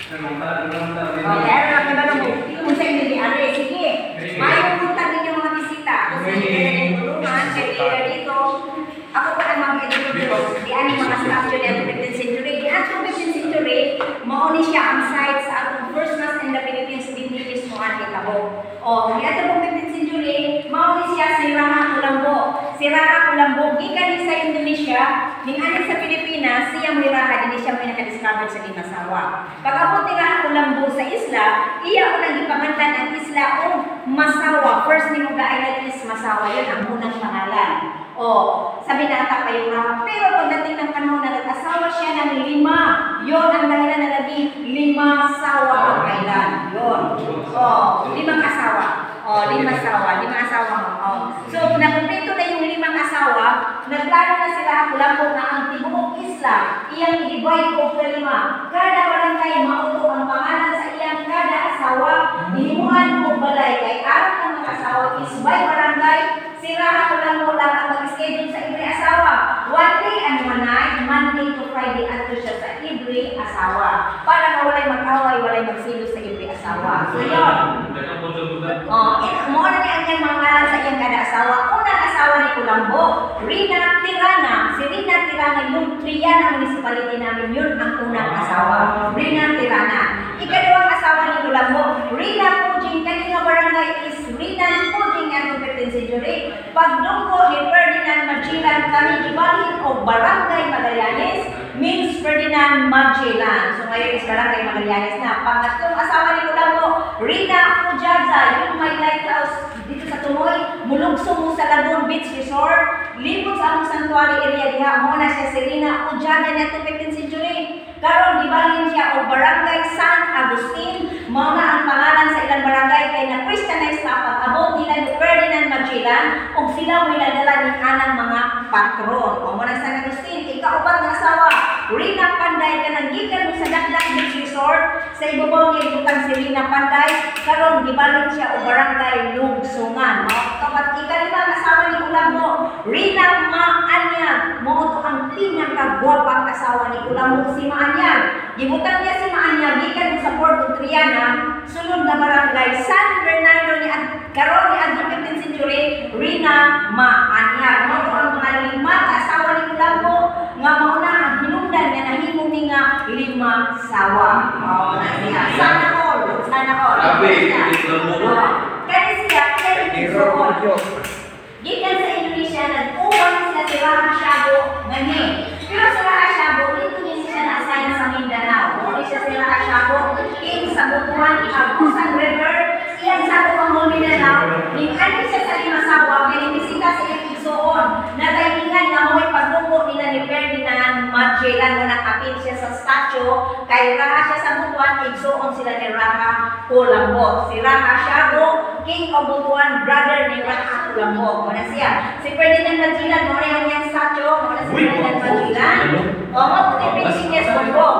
Okay, ano lang naman mo? Kung sa inyo di are, sige. Mayroong punta din yung mga bisita. Kung sa inyo din tulungan, kaya dito. Ako pa ang mga educators, di ano mga statue ni atong 15th century. Di atong 15th century, mauni siya ang site sa atong first mass in the Philippines din mismo ang kitabo. O, di atong 15th century, mauni siya sa Raha Kulambo. Si Raha Kulambo, gikan sa Indonesia, ning-anin sa Pilipinas, siya may Raha, hindi siya may nakadiscover sa Limasawa. Pag-abot ni Raha Kulambo sa isla, iya unang ipangantan ang isla o Masawa. First ni mga island is Masawa, yun ang unang pangalan. O, sabi na ata pa yung Raha. Pero pagdating ng panahon na nag-asawa siya ng 5, yun ang dahilan na naging Limasawa ang island. Yun. O, 5 asawa. O, 5 asawa. 5 asawa mo. O. So, nakumpleto na yung 5 asawa, nagplano na sila Kulambo na ang tibuok isla, iyang i-divide ko sa 5. Kada barangay mauto ang pangalan sa iyang kada asawa, himuan mo balay kay araw ng mga asawa is by barangay, si Raha Kulambo lang ang mag-schedule sa every asawa. One day and one night, Monday to Friday ato siya sa every asawa. Para na walay mag-away, walay magsilo sa every asawa. So, yun. Muna ni ang iyang mga ngalan sa iyang kada asawa. Unang asawa ni Kulambo, Rina Tirana. Si Rina Tirana, yung Triana municipality namin, yun ang unang asawa. Rina Tirana. Ikadawang asawa ni Kulambo, Rina Pujing. Kanina barangay is Rina Pujing at 15th century. Pagdungko ni Ferdinand Magellan, kami gibalhin o Barangay Magallanes, means Ferdinand Magellan. So ngayon is Barangay Magallanes na. Pangatlong asawa ni Kulambo, Rina Pujaza, yung may lighthouse dito sa Tunoy, mulugso mo sa Lagoon Beach Resort, libot sa among sanctuary area diha, mo na siya si Rina Pujaza na 15th century. Karon gibalhin siya o Barangay San Agustin, mao na ang pangalan sa ilang barangay kay na Christianize na pag-abot nila ni Ferdinand Magellan ug sila may nadala ning anang mga patron. O mo na San Agustin, ikaupat nga asawa, Rina Panday kanang gikan mo sa Dakdak Beach Resort, sa ibabaw niya ibutang si Rina Panday, karon gibalhin siya o Barangay Lugsungan. Mao kapat ikalima asawa ni Kulambo, Rina Maanyag, mo to ang pinakagwapang asawa ni Kulambo, si Maanyag. Gibutang niya si Maanyag gikan sa Puerto Triana, sunod na barangay San Bernardo ni karon ni adtong 15th century, Rina Maanyag. Mo to ang mga 5 asawa ni Kulambo nga mauna ang hinungdan nga nahimo ni nga 5 sawa. Oh, na siya. Sana all. Sana all. Kaya siya gikan sa Indonesia, nag-uwan sila si Raha Shago ngani. Pero si Raha Shago, dito din siya na-assign sa Mindanao. Muli siya si Raha Shago, king sa Butuan, Agusan River, iyan sa Butuan Mindanao. Ning-ano siya sa Limasawa, may bisita sa iyang igsoon. Natayiningan na mo'y pagdungko nila ni Ferdinand Magellan na nakapit siya sa statue. Kay Raha siya sa Butuan, igsoon sila ni Raha Kulambo. Si Raha Shago, king of Butuan, brother ni Raha Kulambo. Muna siya. Si Ferdinand Magellan, muna yung niyang statue. Muna si Ferdinand Magellan. O mo, puti-pinsing niya sa Butuan.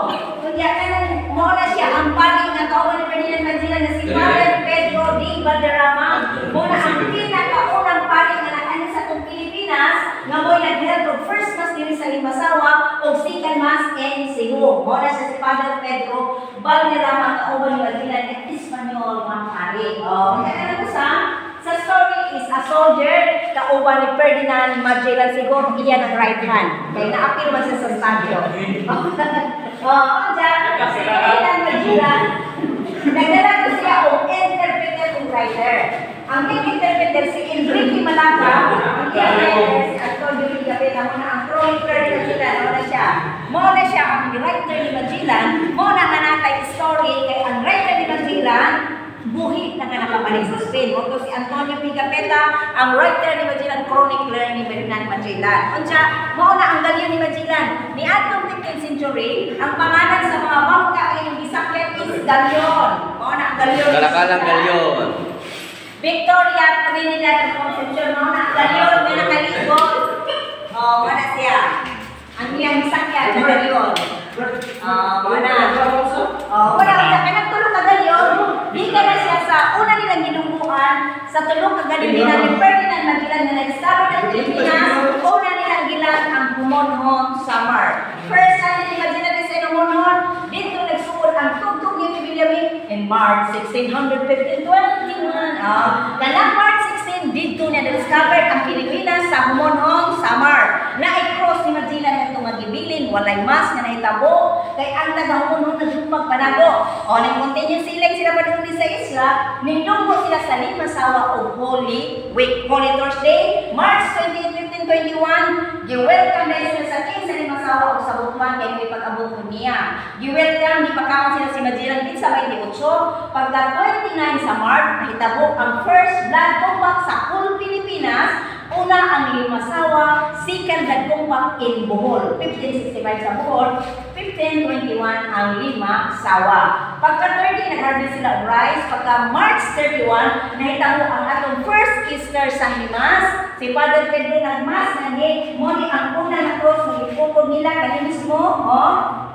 Kaya kanan, muna siya ang paling na kauwan ni Ferdinand Magellan na si Father Pedro D. Valderrama. Muna ang pinakaunang paling na nakanin sa itong Pilipinas nga mo'y nag-held of first mass diri sa Limasawa o second mass in Cebu. Muna siya si Father Pedro Valderrama kauwan ni Magellan at Espanyol mga pari. O, kaya ko sa story is a soldier kauban ni Ferdinand Magellan, siguro iyan ang right hand. Kaya na-appeal man siya sa statue. Dyan, si Ferdinand Magellan, nagdala ko siya o interpreter kong writer. Ang interpreter si Enrique Malacca, ang interpreter si Antonio Vigapeta, muna ang chronicler ni Magellan, muna siya ang writer ni Magellan, muna nga natay story kay ang writer ni Magellan, buhi na nga nakabalik sa Spain. Oto si Antonio Vigapeta, ang writer ni Magellan, chronicler ni Ferdinand Magellan. Unsya, mao na ang galyon ni Magellan. Ni atong 15th century, ang pangalan sa mga bangka ay yung gisakyan is galyon. Mao na ang galyon. Kalakalang galyon. Victoria Trinidad and Concepcion, mao na ang galyon nga nakaligod. Oh, wala siya. Ang iyang gisakyan na galyon. Wala. Wala siya. Kanang tulong ka galyon. Di ka na siya sa una nilang ginungkuhan sa tulong kagalyon nila ni Ferdinand Magellan na nag-discover ng Pilipinas. Una nilang gilan ang Humonhon Samar. First, ano nila Magellan sa Humonhon, dito nagsuot ang tugtog March 1615, 21. Kanang March 16, dito niya na-discovered ang Pilipinas sa Humonhong, Samar. Na-i-cross ni Magellan itong magibilin, walay mas na naitabo, kay ang taga-Humonhong nagdumpag panago. O, nag-continue sila pa doon sa isla, nindunggo sila sa Limasawa o Holy Week, Holy Thursday, March 20, 1521, gi-welcome na sila sa king sa Limasawa o sa Butuan kay may pag-abot ko niya. Gi-welcome, di pagkaon sila si Magellan din sa 28, pagka 29 sa March, nahitabo ang first blood compact sa whole Pilipinas. Una ang Limasawa, second blood compact in Bohol, 1565 sa Bohol, 1521 ang Limasawa. Pagka 30, nag-harvest sila ng rice. Pagka March 31, nahitabo ang atong first Easter sa Limas. Si Father Pedro nagmas na ni muli ang una na cross ng ipukod nila kanina mismo.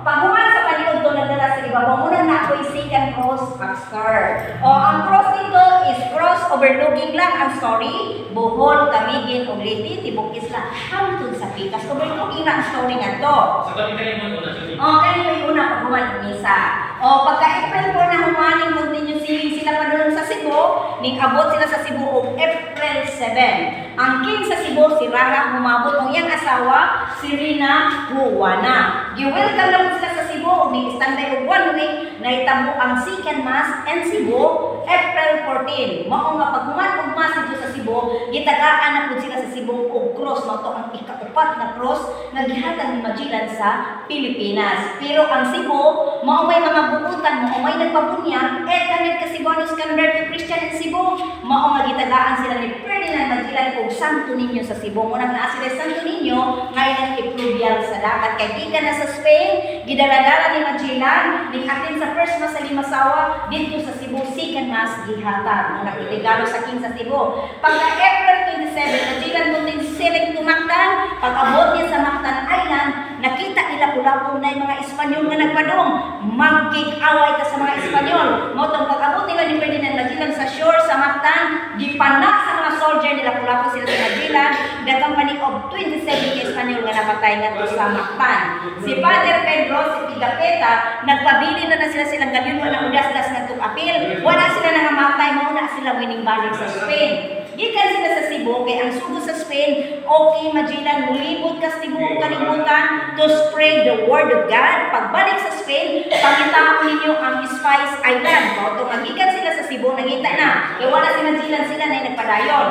Paghuman sa paniod to nagdala sa ibabaw, muna na ako'y second cross Pastor. Ang cross nito is cross overlooking lang ang story. Bohol, Camiguin, Leyte, Tibok Isla, hantod sa Pikas. Overlooking lang ang story nga to. So, kanina mo una siya. Kanina yung una paghuman ng misa. Pagka April 4 na humaning, continue sila pa doon sa Cebu, ning abot sila sa Cebu o April 7. Ang king sa Cebu, si Rara, humabot ang iyang asawa, si Rina Juana. Gi-welcome lang sila sa Cebu, ning standby og 1 week, nahitabo ang second mass and Cebu, April 14. Mao nga paghuman og mass dito sa Cebu, gitagaan na pud sila sa Cebu og cross, mao to ang ika-upat na cross nga gihatag ni Magellan sa Pilipinas. Pero ang Cebu, mao may mga buutan, mao may nagpabunyag, kanit ka Cebuanos convert to Christian in Cebu, mao nga gitagaan sila ni Ferdinand Magellan og Santo Niño sa Cebu. Munang naa sila Santo Niño ngayon i-fluvial sa dagat kay gikan na sa Spain, gidala-dala ni Magellan ning atin sa first mass sa Limasawa dito sa Cebu, second mass gihatag nga iregalo sa king sa Cebu. Pagka April 27, Magellan munting siling to Mactan. Pag-abot niya sa Mactan Island, nakita nila pula-pula na yung mga Espanyol nga nagpadong. Magkik-away ka sa mga Espanyol. Motong pag-abot nila ni Ferdinand Magellan sa shore sa Mactan, gipanak sa mga soldier nila pula-pula sila sa Magellan, the company of 27 ka Espanyol nga napatay nga to sa Mactan. Si Father Pedro, si Pigapetta, nagpabili na sila silang galyon ng udas-das na itong apil. Wala sila nangamatay, mauna sila winning balik sa Spain. Gikan sila sa Cebu, kay ang sugo sa Spain, okay, Magellan, mulibot ka sa Cebu, kalimutan to spread the word of God. Pagbalik sa Spain, pangitaon ninyo ang Spice Island. Kung magikan sila sa Cebu, nagita na. Kaya wala si Magellan, sila na nagpadayon.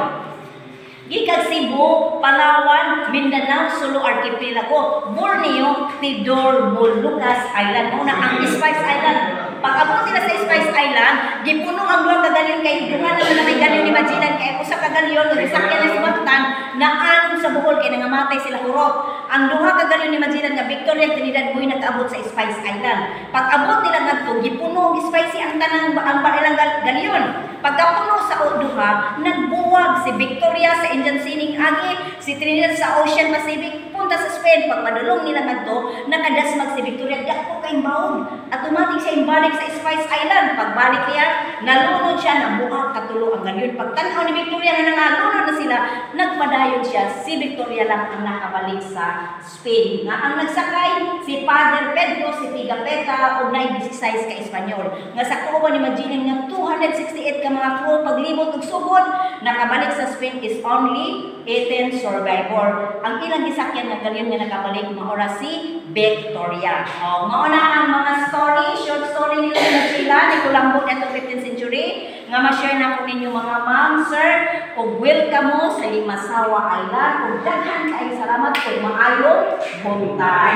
Gikan Cebu, Palawan, Mindanao, Sulu Archipelago, Borneo, Tidor, Molucas Island. Muna ang Spice Island. Pag-abot sila sa Spice Island, gipuno ang duha ka galyon kay duha na may galyon ni Magellan kay usa ka galyon nga sakyan na si Mactan na anon sa Bohol kay nangamatay sila hurot. Ang duha ka galyon ni Magellan nga Victoria Trinidad buhi nakaabot sa Spice Island. Pag-abot nila ngadto, gipuno og spicy ang tanang ilang galyon. Pagkapuno sa duha, nagbuwag si Victoria sa Indian Sining Agi, si Trinidad sa Ocean Pacific punta sa Spain. Pag madulong nila ngadto, nakadasmag si Victoria dako kay baon. Automatic siya imbalik sa Spice Island. Pagbalik niya, nalunod siya, nabuhat katulo ang ganyan. Pagtanaw ni Victoria na nangalunod na sila, nagpadayon siya. Si Victoria lang ang nakabalik sa Spain. Nga ang nagsakay, si Father Pedro, si Pigapetta, o 96 ka Espanyol. Nga sa kuha ni Magellan nga 268 ka mga crew, paglibot ug sugod, nakabalik sa Spain is only 18 survivor. Ang ilang gisakyan nga ganyan nga nakabalik, maora si Victoria. Mauna ang mga story, short story nila sa Magellan, ikulambot na itong 15th century, nga ma-share na po ninyo mga ma'am, sir, kung welcome mo sa Limasawa Island, kung daghan kayo salamat kung maayong buntay.